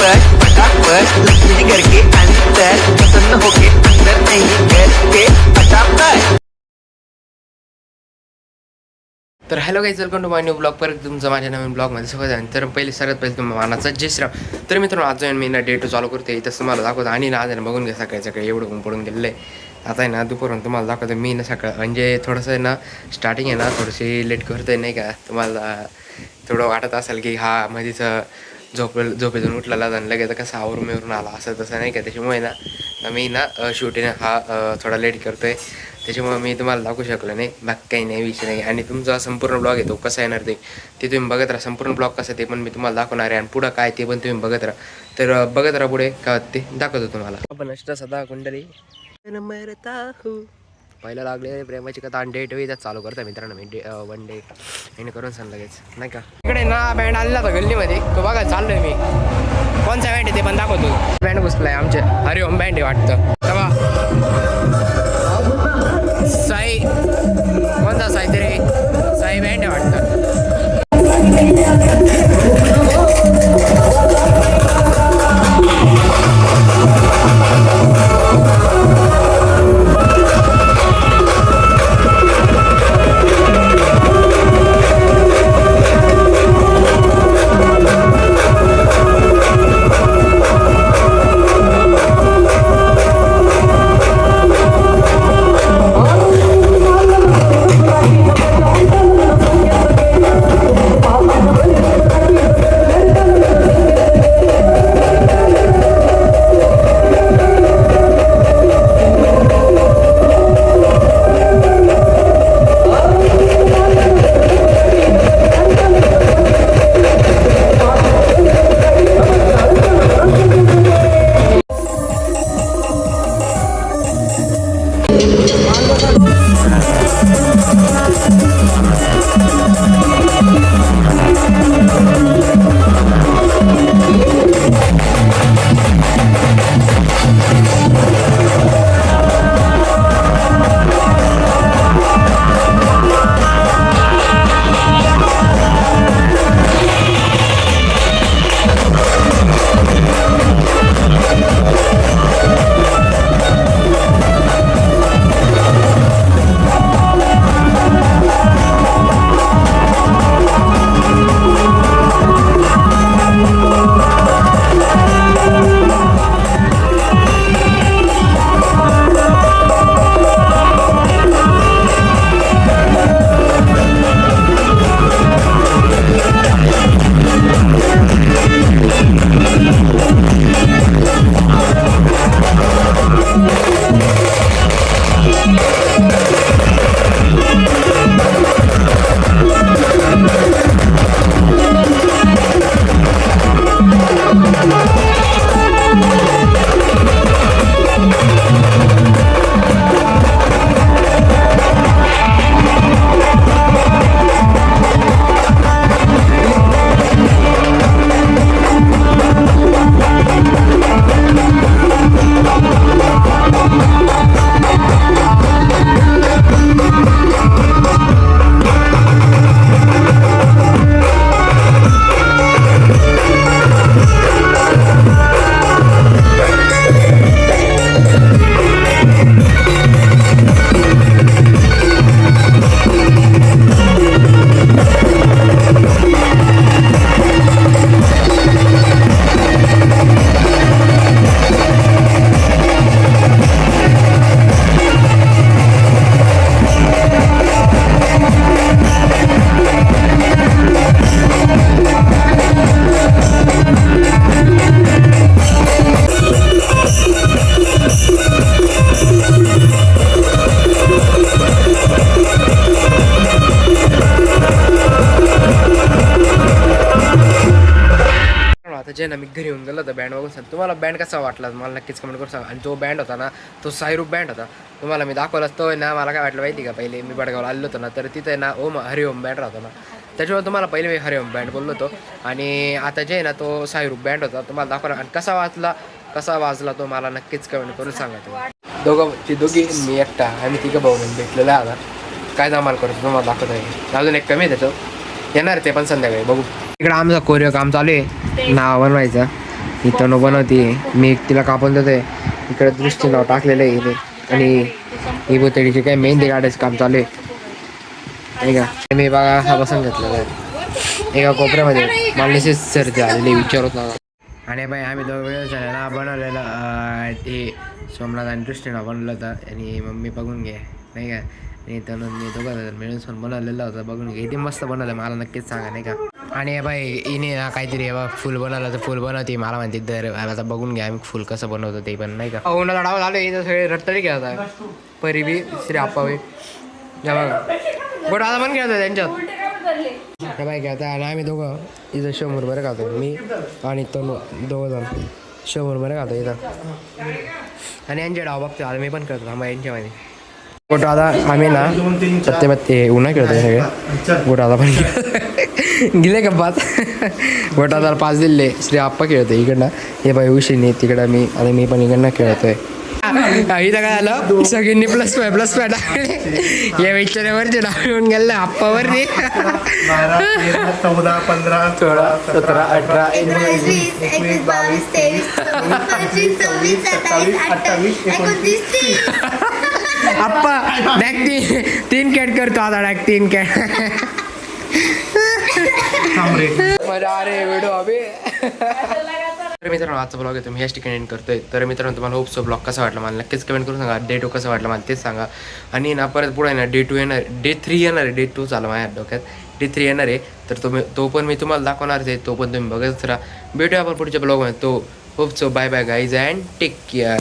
फटाफट फटाफट लक्ष्मी जी घर के अंदर प्रसन्न होके अंदर नहीं घर के फटाफट. तर hello guys, welcome to my new blog. परत तुमचं माझ्या नवीन ब्लॉगमध्ये स्वागत आहे. तर सगळ्यात पहिले तुम्हाला मानाचा जय श्रीराम. तर मित्रांनो, आज जाऊन मी ना डे 2 चालू करते. इथं तुम्हाला दाखवतो आणि ना आज आहे ना बघून घ्या, सकाळी एवढं ऊन पडून गेलेलं आहे. आता आहे ना दुपारून तुम्हाला दाखवतो मी ना सकाळ म्हणजे थोडंसं आहे ना स्टार्टिंग आहे ना थोडीशी लेट करतोय नाही का. तुम्हाला थोडं वाटत असेल की हा मध्येच झोपेतून उठलेला जाणं लगेच कसं आवरून आला असं तसं नाही का. त्याच्यामुळे ना मी ना शूटिंग हा थोडा लेट करतोय. त्याच्यामुळे मी तुम्हाला दाखवू शकलो नाही. बाकी काही नाही, विषय नाही. आणि तुमचा संपूर्ण ब्लॉग आहे तो कसा येणार ते तुम्ही बघत राहा. संपूर्ण ब्लॉग कसं ते पण मी तुम्हाला दाखवणार आहे. आणि पुढं काय ते पण तुम्ही बघत राहा. तर बघत राहा, पुढे काय ते दाखवतो तुम्हाला. आपण अष्ट सदा कुंडली पहिला लागले प्रेमाची कथा आणि डेट वेळी चालू करता मित्रांनो. मी वन डे आणि करून सांग लगेच नाही का. इकडे ना बँड आलेला होता गल्लीमध्ये, तो बघा चाललोय मी. कोणचा बँड आहे ते पण दाखवतो. बँड घुसलाय आमचे हरिओम बँड आहे वाटतं. तेव्हा साई कोणता साई तरी साई बँड आहे वाटतं. जे ना मी घरी येऊन गेलो होतं बँड बघून सांग. तुम्हाला बँड कसा वाटला मला नक्कीच कमेंट करून सांगा. आणि जो बँड होता ना तो साईरूप बँड होता. तुम्हाला मी दाखवलाच तो आहे ना. मला काय वाटलं माहिती का, पहिले मी बडगावला आलो होतो ना तर तिथे ना हरिओम बँड राहतो ना. त्याच्यामुळे तुम्हाला पहिले मी हरिओम बँड बोललो होतो. आणि आता जे आहे ना तो साईरूप बँड होता तुम्हाला दाखवला. आणि कसा वाजला तो मला नक्कीच कमेंट करून सांगा. ती दोघी मी एकटा आम्ही तिघं भाऊ म्हणून भेटलेलं आहे. आता काय धमाल करतो तुम्हाला दाखवत आहे. अजून एक कमी आहे त्याचं येणार ते पण संध्याकाळी बघू. इकडं आमचा कोरिओ काम चालू आहे नाव बनवायचं. ही तनु बनवते, मी तिला कापून देतोय. इकडे दृष्टी नाव टाकलेलं आहे इथे. आणि ही बोतडीची काय मेहंदी काढायचं काम चालू आहे नाही का. मी बघा हा बसून घेतलेला आहे एका कोपऱ्यामध्ये. मला निश्चित सर्दी आलेली विचारत नका. आणि बाई आम्ही दोघं वेळ झालेला बनवलेलं ते सोमनाथ आणि दृष्टीनं बनवलं होतं. आणि मम्मी बघून घे नाही का. आणि तनु मी दोघं मिळून सण बनवलेलं होतं, बघून घे. ते मस्त बनवलं, मला नक्कीच सांगा नाही का. आणि बाई हिने ना काहीतरी फुल बनवलं तर फुल बनवते, मला म्हणते दर आता बघून घ्या आम्ही फुल कसं बनवतो ते पण नाही का. उन्हाळा डाव झालं इथं सगळे रट्टरी खेळतात. परी बी श्री आप्पा बी बघा बट आता पण खेळतो त्यांच्यात बाई खेळता. आणि आम्ही दोघं इथं 100 बरं खातो, मी आणि तनु दोघं जण 100 बरं खातो इथं. आणि यांच्या डाव बघतो आता मी पण करतो आम्हा यांच्यामध्ये. फोटो आता आम्ही ना सत्ते उन्हा खेळतो सगळे. फोटो आता पण गेले का 5 फोटो आता 5 दिले. श्री आप्पा खेळतोय इकडनं, हे बाई उशीने तिकडं मी. आणि मी पण इकडनं खेळतोय. इथं काय झालं, सगळ्यांनी प्लस टाकले. या विचारावरचे डाव येऊन गेले आप्पावर. 14, 15, 16, 17, 18, 19, 20, 22, 23, 25, 26, 27, 28, 29, 30. आप्पा डॅक 3 कॅट करतो आता, डॅक 3 कॅट. अरे व्हिडिओ अबे. तर मित्रांनो आजचा ब्लॉग आहे तुम्ही ह्याच ठिकाणी एंड करतोय. तर मित्रांनो तुम्हाला होपसो ब्लॉग कसा वाटला मला नक्कीच कमेंट करून सांगा. डे 2 कसं वाटलं मला तेच सांगा. आणि ना परत पुढे ना डे 2 येणार, डे 3 येणार आहे. डे 2 झालं माझ्या डोक्यात, डे 3 येणार आहे. तर तो पण मी तुम्हाला दाखवणारच आहे, तो पण तुम्ही बघत राहा. भेटूया आपण पुढच्या ब्लॉगमध्ये. तो hope so bye bye guys and take care.